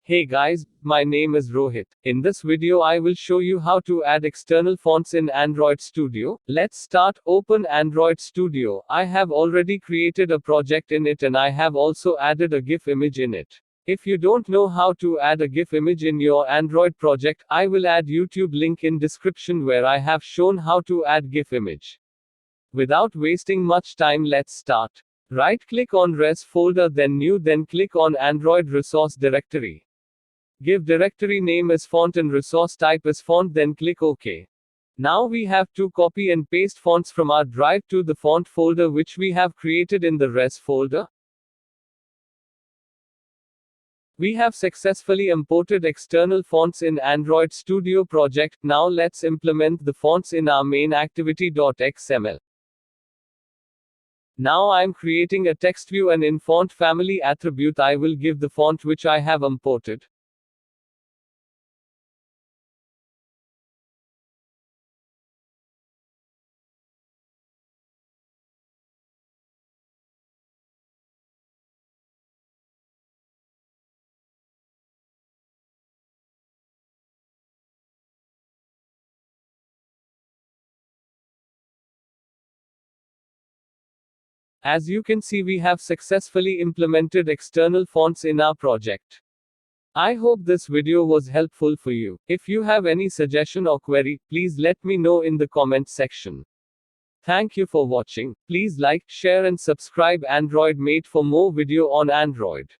Hey guys, my name is Rohit. In this video I will show you how to add external fonts in Android Studio. Let's start. Open Android Studio. I have already created a project in it and I have also added a GIF image in it. If you don't know how to add a GIF image in your Android project, I will add YouTube link in description where I have shown how to add GIF image. Without wasting much time, let's start. Right-click on Res folder, then New, then click on Android Resource Directory. Give directory name as font and resource type as font, then click OK. Now we have to copy and paste fonts from our drive to the font folder which we have created in the Res folder. We have successfully imported external fonts in Android Studio project. Now let's implement the fonts in our main activity.xml. Now I'm creating a text view and in font family attribute I will give the font which I have imported. As you can see, we have successfully implemented external fonts in our project. I hope this video was helpful for you. If you have any suggestion or query, please let me know in the comment section. Thank you for watching. Please like, share and subscribe Android Mate for more video on Android.